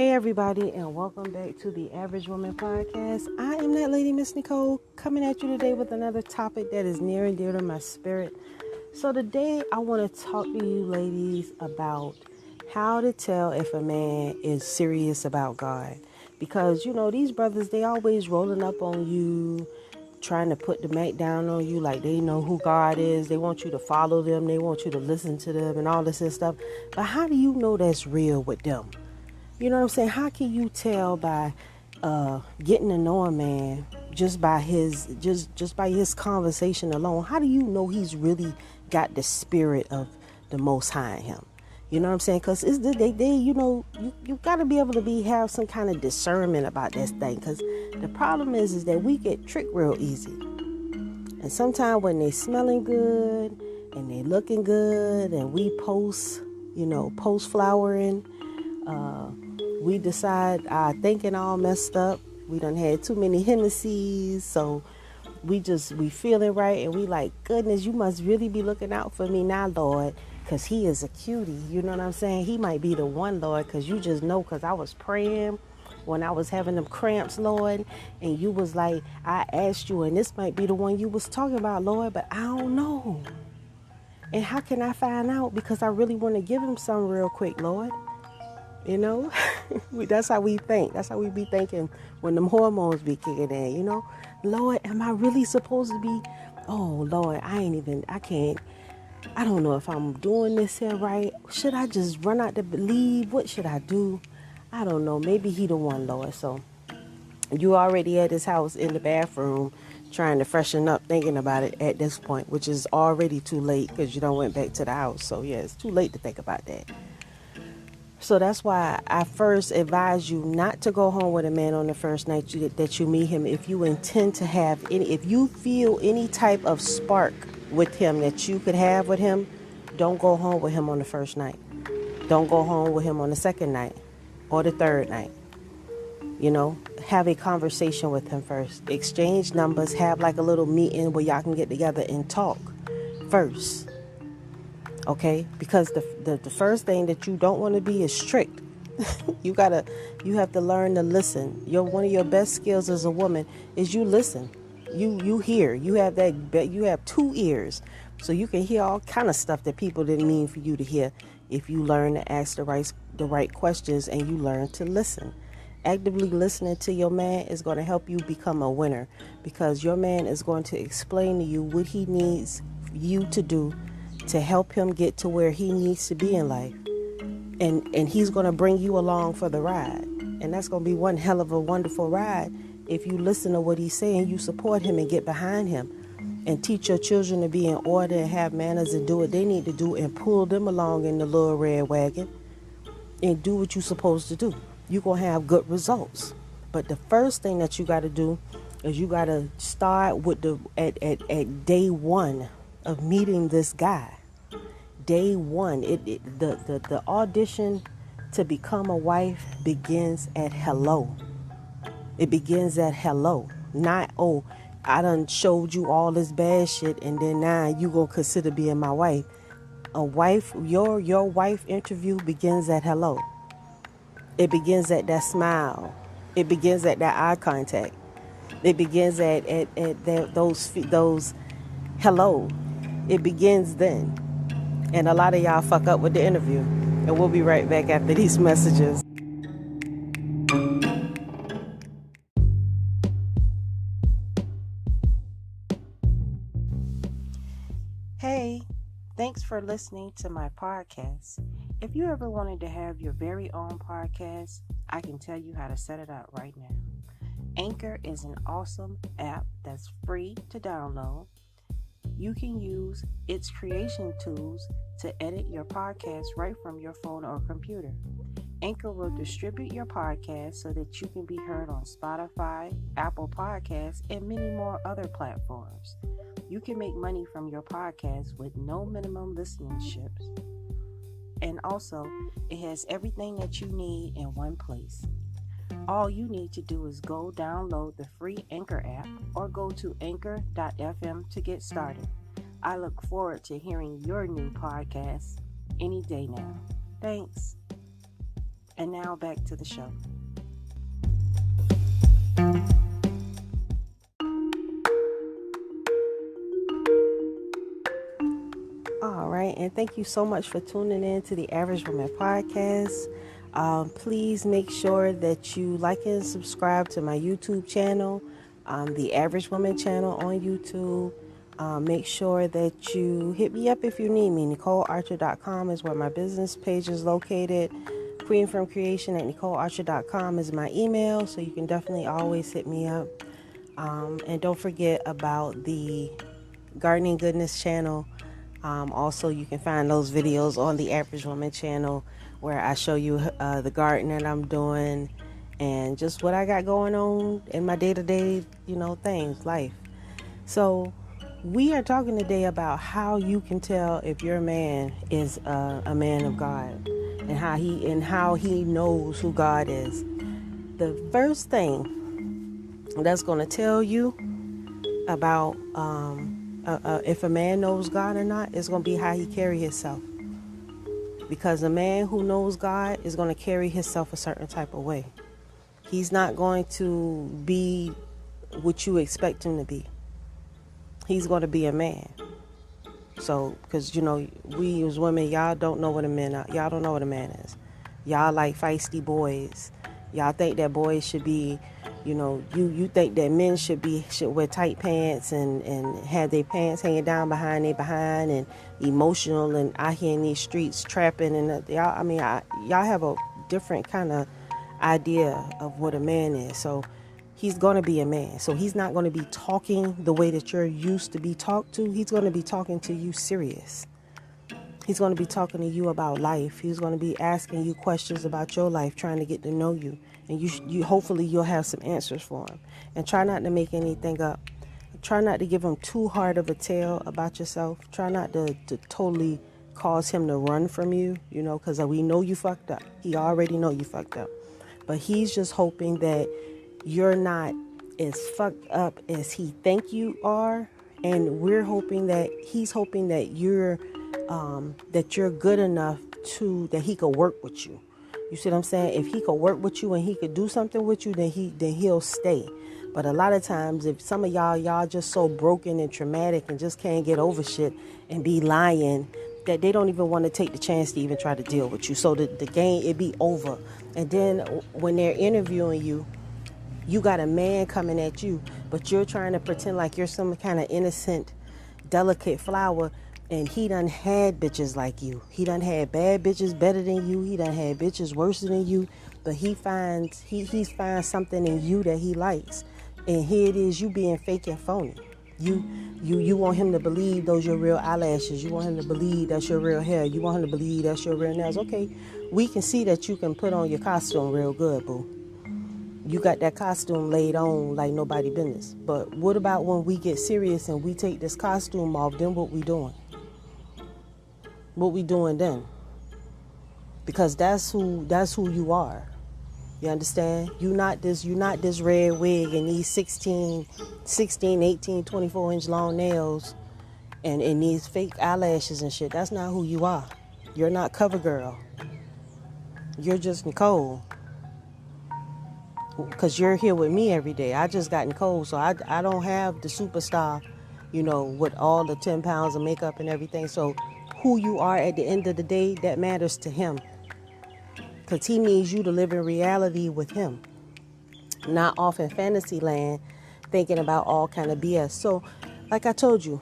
Hey everybody, and welcome back to the Average Woman Podcast. I am that lady, Miss Nicole, coming at you today with another topic that is near and dear to my spirit. So today I want to talk to you ladies about how to tell if a man is serious about God. Because, these brothers, they always rolling up on you, trying to put the mat down on you like they know who God is. They want you to follow them. They want you to listen to them and all this and stuff. But how do you know that's real with them? You know what I'm saying? How can you tell by getting to know a man just by his conversation alone? How do you know he's really got the spirit of the Most High in him? You know what I'm saying? Because you got to be able to have some kind of discernment about this thing. Because the problem is that we get tricked real easy. And sometimes when they smelling good and they looking good and we post flowering, we decide our thinking all messed up. We done had too many Hennessy's, so we feeling right, and we like, goodness, you must really be looking out for me now, Lord, because he is a cutie. You know what I'm saying? He might be the one, Lord, because you just know, because I was praying when I was having them cramps, Lord, and you was like, I asked you, and this might be the one you was talking about, Lord, but I don't know. And how can I find out? Because I really want to give him some real quick, Lord. That's how we think. That's how we be thinking when them hormones be kicking in, Lord, am I really supposed to be? Oh, Lord, I don't know if I'm doing this here right. Should I just run out to leave? What should I do? I don't know. Maybe he the one, Lord. So you already at his house in the bathroom trying to freshen up, thinking about it at this point, which is already too late because you done went back to the house. So yeah, it's too late to think about that. So that's why I first advise you not to go home with a man on the first night that you meet him. If you intend to if you feel any type of spark with him that you could have with him, don't go home with him on the first night. Don't go home with him on the second night or the third night. Have a conversation with him first. Exchange numbers, have like a little meeting where y'all can get together and talk first. Okay, because the first thing that you don't want to be is strict. You have to learn to listen. One of your best skills as a woman is you listen. You hear. You have two ears, so you can hear all kind of stuff that people didn't mean for you to hear. If you learn to ask the right questions and you learn to listen. Actively listening to your man is going to help you become a winner, because your man is going to explain to you what he needs you to do to help him get to where he needs to be in life. And he's going to bring you along for the ride. And that's going to be one hell of a wonderful ride if you listen to what he's saying, you support him and get behind him and teach your children to be in order and have manners and do what they need to do and pull them along in the little red wagon and do what you're supposed to do. You're going to have good results. But the first thing that you got to do is you got to start with at day one of meeting this guy. Day one, the audition to become a wife begins at hello. It begins at hello. Not, oh, I done showed you all this bad shit and then now you gonna consider being my wife. A wife, your wife interview begins at hello. It begins at that smile. It begins at that eye contact. It begins at those hello. It begins then. And a lot of y'all fuck up with the interview. And we'll be right back after these messages. Hey, thanks for listening to my podcast. If you ever wanted to have your very own podcast, I can tell you how to set it up right now. Anchor is an awesome app that's free to download. You can use its creation tools to edit your podcast right from your phone or computer. Anchor will distribute your podcast so that you can be heard on Spotify, Apple Podcasts, and many more other platforms. You can make money from your podcast with no minimum listenerships. And also, it has everything that you need in one place. All you need to do is go download the free Anchor app or go to anchor.fm to get started. I look forward to hearing your new podcast any day now. Thanks. And now back to the show. All right, and thank you so much for tuning in to the Average Woman Podcast. Please make sure that you like and subscribe to my YouTube channel, the Average Woman channel on YouTube. Make sure that you hit me up if you need me. NicoleArcher.com is where my business page is located. Queen from Creation at NicoleArcher.com is my email, so you can definitely always hit me up. And don't forget about the Gardening Goodness channel. Also, you can find those videos on the Average Woman channel where I show you the garden that I'm doing and just what I got going on in my day-to-day, things, life. So we are talking today about how you can tell if your man is a man of God and how he knows who God is. The first thing that's going to tell you about if a man knows God or not, it's going to be how he carry himself. Because a man who knows God is going to carry himself a certain type of way. He's not going to be what you expect him to be. He's going to be a man. So, because, we as women, y'all don't know what a man is. Y'all don't know what a man is. Y'all like feisty boys. Y'all think that boys should be, you think that men should wear tight pants and have their pants hanging down behind their behind and emotional and out here in these streets trapping and y'all have a different kind of idea of what a man is. So he's going to be a man. So he's not going to be talking the way that you're used to be talked to. He's going to be talking to you serious. He's going to be talking to you about life. He's going to be asking you questions about your life, trying to get to know you. And you hopefully you'll have some answers for him. And try not to make anything up. Try not to give him too hard of a tale about yourself. Try not to totally cause him to run from you, because we know you fucked up. He already know you fucked up. But he's just hoping that you're not as fucked up as he think you are. And he's hoping that you're good enough that he could work with you. You see what I'm saying? If he could work with you and he could do something with you, then he'll stay. But a lot of times, if some of y'all just so broken and traumatic and just can't get over shit and be lying, that they don't even want to take the chance to even try to deal with you. So the game, it be over. And then when they're interviewing you, you got a man coming at you, but you're trying to pretend like you're some kind of innocent, delicate flower. And he done had bitches like you. He done had bad bitches better than you. He done had bitches worse than you. But he finds something in you that he likes. And here it is, you being fake and phony. You want him to believe those your real eyelashes. You want him to believe that's your real hair. You want him to believe that's your real nails. Okay, we can see that you can put on your costume real good, boo. You got that costume laid on like nobody business. But what about when we get serious and we take this costume off, then what we doing? What we doing then? Because that's who you are. You understand? You're not this red wig and these 16, 18, 24 inch long nails and these fake eyelashes and shit. That's not who you are. You're not CoverGirl. You're just Nicole. Because you're here with me every day. I just got Nicole, so I don't have the superstar, with all the 10 pounds of makeup and everything. So who you are at the end of the day, that matters to him. Because he needs you to live in reality with him. Not off in fantasy land thinking about all kind of BS. So, like I told you,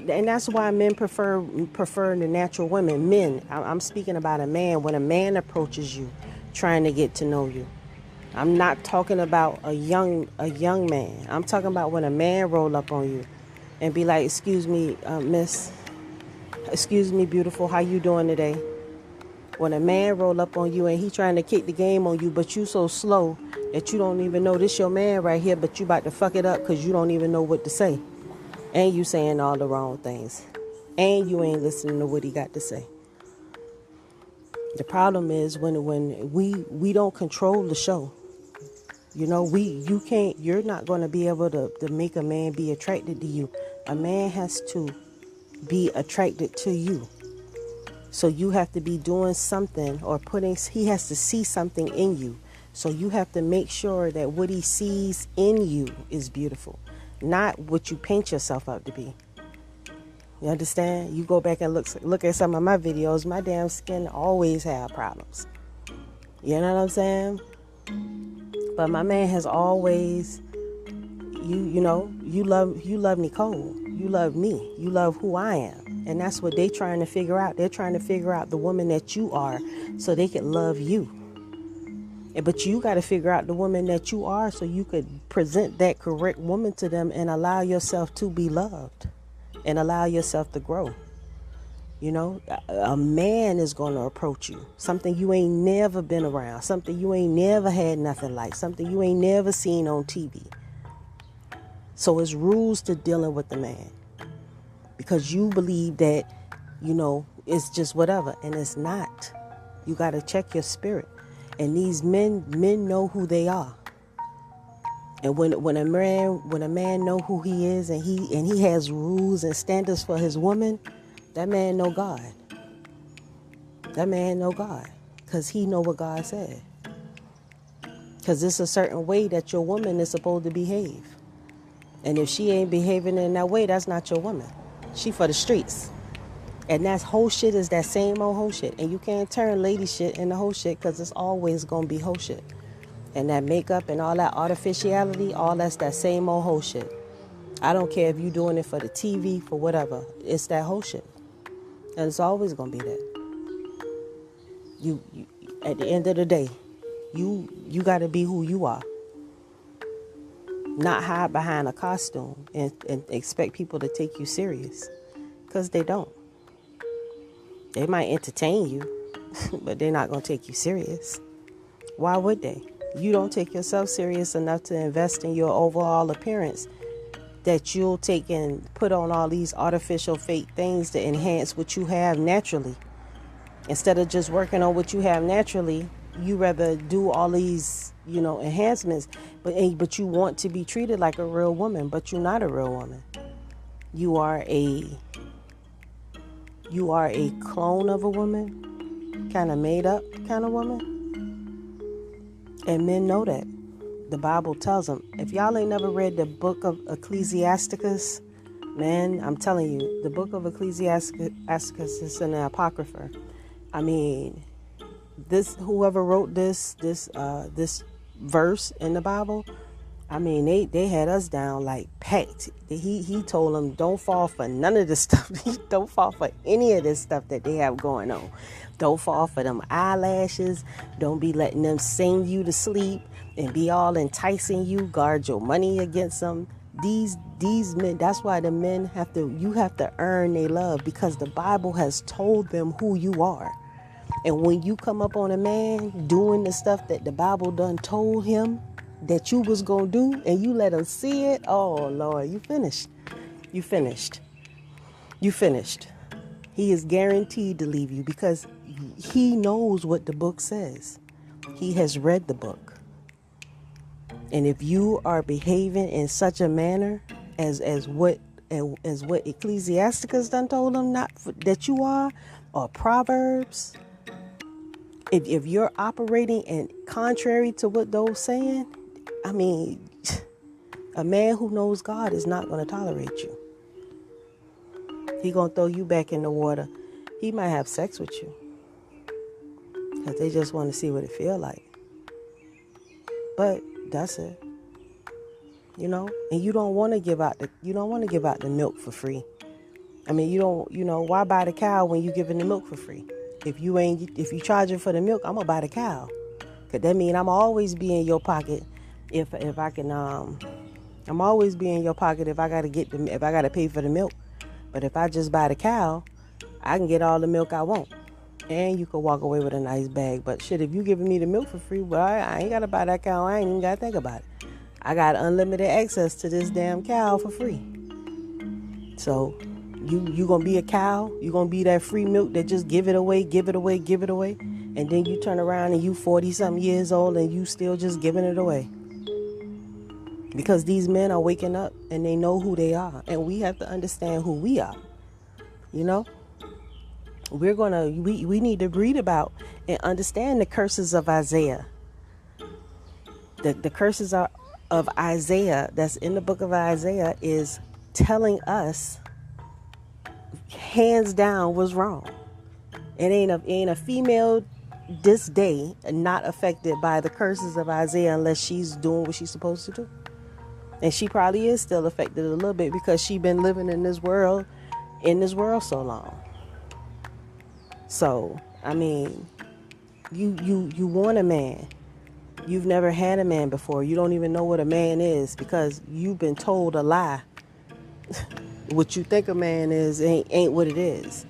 and that's why men prefer the natural women. Men, I'm speaking about a man. When a man approaches you, trying to get to know you. I'm not talking about a young man. I'm talking about when a man roll up on you and be like, excuse me, miss. Excuse me, beautiful, how you doing today? When a man roll up on you and he trying to kick the game on you, but you so slow that you don't even know this your man right here, but you about to fuck it up because you don't even know what to say. And you saying all the wrong things. And you ain't listening to what he got to say. The problem is when we don't control the show. You're not going to be able to make a man be attracted to you. A man has to be attracted to you. So you have to be doing something or he has to see something in you. So you have to make sure that what he sees in you is beautiful, not what you paint yourself up to be. You understand? You go back and look at some of my videos, my damn skin always had problems. You know what I'm saying? But my man has always, you love Nicole. You love me. You love who I am. And that's what they're trying to figure out. They're trying to figure out the woman that you are so they can love you. But you got to figure out the woman that you are so you could present that correct woman to them and allow yourself to be loved and allow yourself to grow. You know, a man is going to approach you. Something you ain't never been around. Something you ain't never had nothing like. Something you ain't never seen on TV. So it's rules to dealing with the man. Because you believe that, it's just whatever. And it's not. You got to check your spirit. And these men know who they are. And when a man know who he is and he has rules and standards for his woman, that man know God. That man know God. Because he know what God said. Because it's a certain way that your woman is supposed to behave. And if she ain't behaving in that way, that's not your woman. She for the streets. And that whole shit is that same old whole shit. And you can't turn lady shit into whole shit because it's always going to be whole shit. And that makeup and all that artificiality, all that's that same old whole shit. I don't care if you're doing it for the TV, for whatever. It's that whole shit. And it's always going to be that. You at the end of the day, you got to be who you are. Not hide behind a costume and expect people to take you serious. Because they don't. They might entertain you, but they're not going to take you serious. Why would they? You don't take yourself serious enough to invest in your overall appearance that you'll take and put on all these artificial fake things to enhance what you have naturally. Instead of just working on what you have naturally, you rather do all these, enhancements, but you want to be treated like a real woman, but you're not a real woman. You are a clone of a woman, kind of made up kind of woman. And men know that. The Bible tells them. If y'all ain't never read the book of Ecclesiasticus, man, I'm telling you, the book of Ecclesiasticus is in the Apocrypha. I mean, whoever wrote this verse in the Bible, I mean, they had us down like packed. He told them, don't fall for none of this stuff. Don't fall for any of this stuff that they have going on. Don't fall for them eyelashes. Don't be letting them sing you to sleep and be all enticing you. Guard your money against them. These men, that's why the men you have to earn their love, because the Bible has told them who you are. And when you come up on a man doing the stuff that the Bible done told him that you was going to do, and you let him see it, oh, Lord, you finished. You finished. You finished. He is guaranteed to leave you because he knows what the book says. He has read the book. And if you are behaving in such a manner as what Ecclesiasticus done told him that you are, or Proverbs, if you're operating in contrary to what those saying, I mean, a man who knows God is not going to tolerate you. He going to throw you back in the water. He might have sex with you because they just want to see what it feel like. But that's it. And you don't want to give out the milk for free. I mean, why buy the cow when you giving the milk for free? If you charging for the milk, I'm gonna buy the cow. Cause that mean I'm always be in your pocket if I can I'm always be in your pocket if I gotta pay for the milk. But if I just buy the cow, I can get all the milk I want. And you can walk away with a nice bag. But shit, if you giving me the milk for free, well, I ain't gotta buy that cow. I ain't even gotta think about it. I got unlimited access to this damn cow for free. So you gonna be a cow? You gonna be that free milk that just give it away, and then you turn around and you 40-something years old and you still just giving it away? Because these men are waking up and they know who they are, and we have to understand who we are. we need to read about and understand the curses of Isaiah. The curses of Isaiah that's in the book of Isaiah is telling us hands down was wrong. It ain't a female this day not affected by the curses of Isaiah unless she's doing what she's supposed to do. And she probably is still affected a little bit because she's been living in this world so long. So, I mean, you want a man. You've never had a man before. You don't even know what a man is because you've been told a lie. What you think a man is ain't what it is.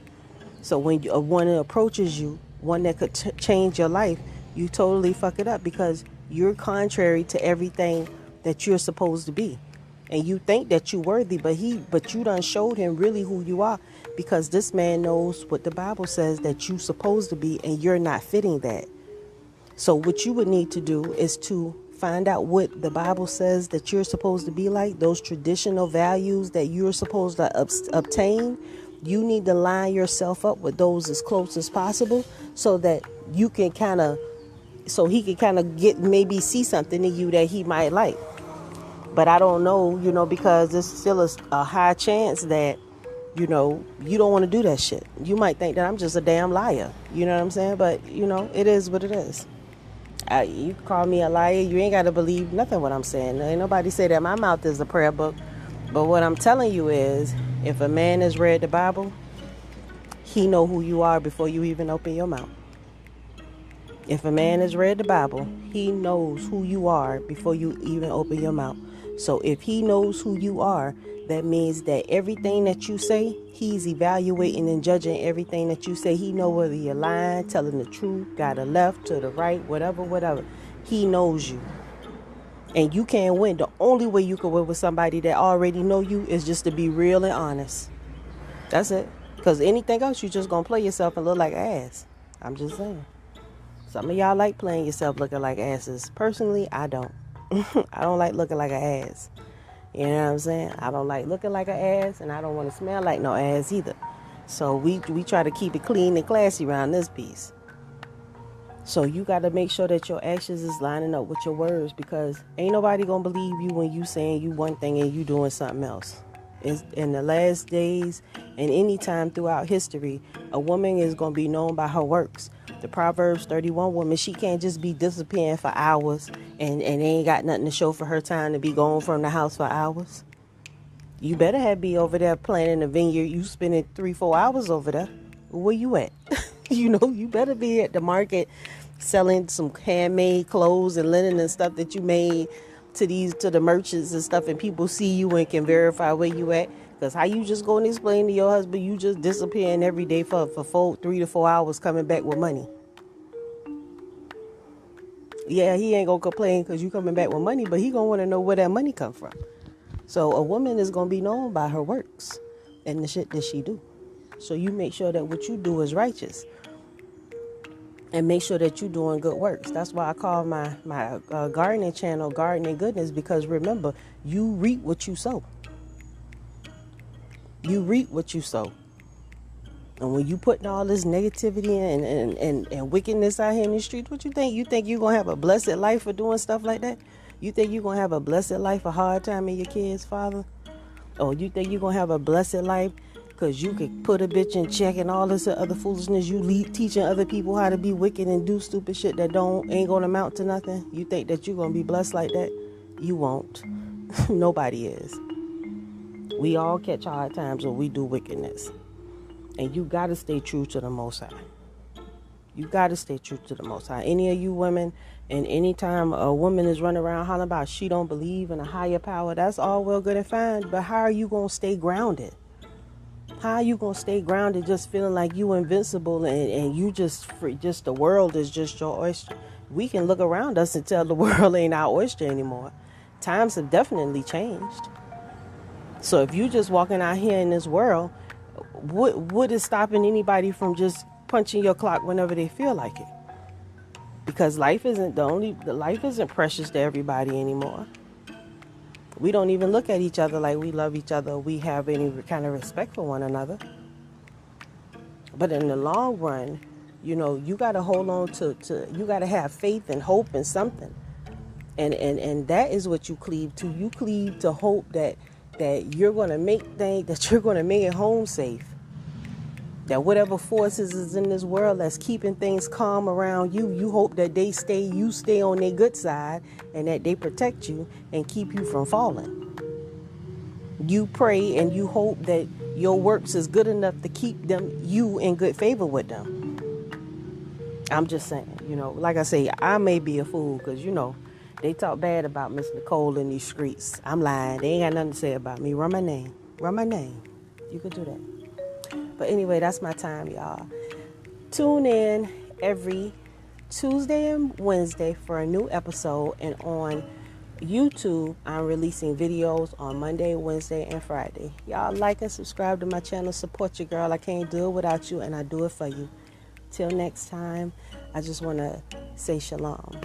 So when one approaches you, one that could change your life, you totally fuck it up because you're contrary to everything that you're supposed to be. And you think that you're worthy, but you done showed him really who you are because this man knows what the Bible says that you're supposed to be and you're not fitting that. So what you would need to do is to find out what the Bible says that you're supposed to be like, those traditional values that you're supposed to obtain. You need to line yourself up with those as close as possible so that you can so he can kind of maybe see something in you that he might like. But I don't know, because there's still a high chance that, you don't want to do that shit. You might think that I'm just a damn liar. You know what I'm saying? But, it is what it is. You call me a liar, you ain't got to believe nothing what I'm saying. Ain't nobody say that my mouth is a prayer book. But what I'm telling you is, if a man has read the Bible, he know who you are before you even open your mouth. If a man has read the Bible, he knows who you are before you even open your mouth. So if he knows who you are, that means that everything that you say, he's evaluating and judging everything that you say. He know whether you're lying, telling the truth, got a left, to the right, whatever. He knows you. And you can't win. The only way you can win with somebody that already know you is just to be real and honest. That's it. Because anything else, you just going to play yourself and look like ass. I'm just saying. Some of y'all like playing yourself looking like asses. Personally, I don't. I don't like looking like an ass. You know what I'm saying? I don't like looking like an ass, and I don't want to smell like no ass either. So we try to keep it clean and classy around this piece. So you got to make sure that your actions is lining up with your words, because ain't nobody going to believe you when you saying you one thing and you doing something else. In the last days and any time throughout history, a woman is going to be known by her works. The Proverbs 31 woman, she can't just be disappearing for hours and ain't got nothing to show for her time to be gone from the house for hours. You better be over there planting a vineyard. You spending 3-4 hours over there. Where you at? You better be at the market selling some handmade clothes and linen and stuff that you made to the merchants and stuff, and people see you and can verify where you at. Because how you just go and explain to your husband you just disappearing every day for 3 to 4 hours coming back with money? Yeah, he ain't gonna complain because you coming back with money, but he gonna want to know where that money come from. So a woman is gonna be known by her works and the shit that she do. So you make sure that what you do is righteous, and make sure that you're doing good works. That's why I call my gardening channel Gardening Goodness, because remember, you reap what you sow. You reap what you sow. And when you putting all this negativity and wickedness out here in the streets, what you think? You think you're going to have a blessed life for doing stuff like that? You think you're going to have a blessed life, a hard time in your kids' father? Or you think you're going to have a blessed life because you could put a bitch in check and all this other foolishness? You teaching other people how to be wicked and do stupid shit that ain't going to amount to nothing? You think that you're going to be blessed like that? You won't. Nobody is. We all catch hard times when we do wickedness. And you got to stay true to the Most High. You got to stay true to the Most High. Any of you women, and anytime a woman is running around hollering about she don't believe in a higher power, that's all well good and fine. But how are you going to stay grounded? How are you going to stay grounded just feeling like you invincible and you just the world is just your oyster? We can look around us and tell the world ain't our oyster anymore. Times have definitely changed. So if you just walking out here in this world, what is stopping anybody from just punching your clock whenever they feel like it? Because life isn't precious to everybody anymore. We don't even look at each other like we love each other. We have any kind of respect for one another. But in the long run, you got to hold on to you got to have faith and hope in something. And that is what you cleave to. You cleave to hope that you're going to that you're going to make it home safe. That whatever forces is in this world that's keeping things calm around you, you hope that you stay on their good side, and that they protect you and keep you from falling. You pray and you hope that your works is good enough to keep you in good favor with them. I'm just saying, like I say, I may be a fool because, they talk bad about Miss Nicole in these streets. I'm lying. They ain't got nothing to say about me. Run my name. Run my name. You could do that. But anyway, that's my time, y'all. Tune in every Tuesday and Wednesday for a new episode. And on YouTube, I'm releasing videos on Monday, Wednesday, and Friday. Y'all like and subscribe to my channel. Support your girl. I can't do it without you, and I do it for you. Till next time, I just want to say shalom.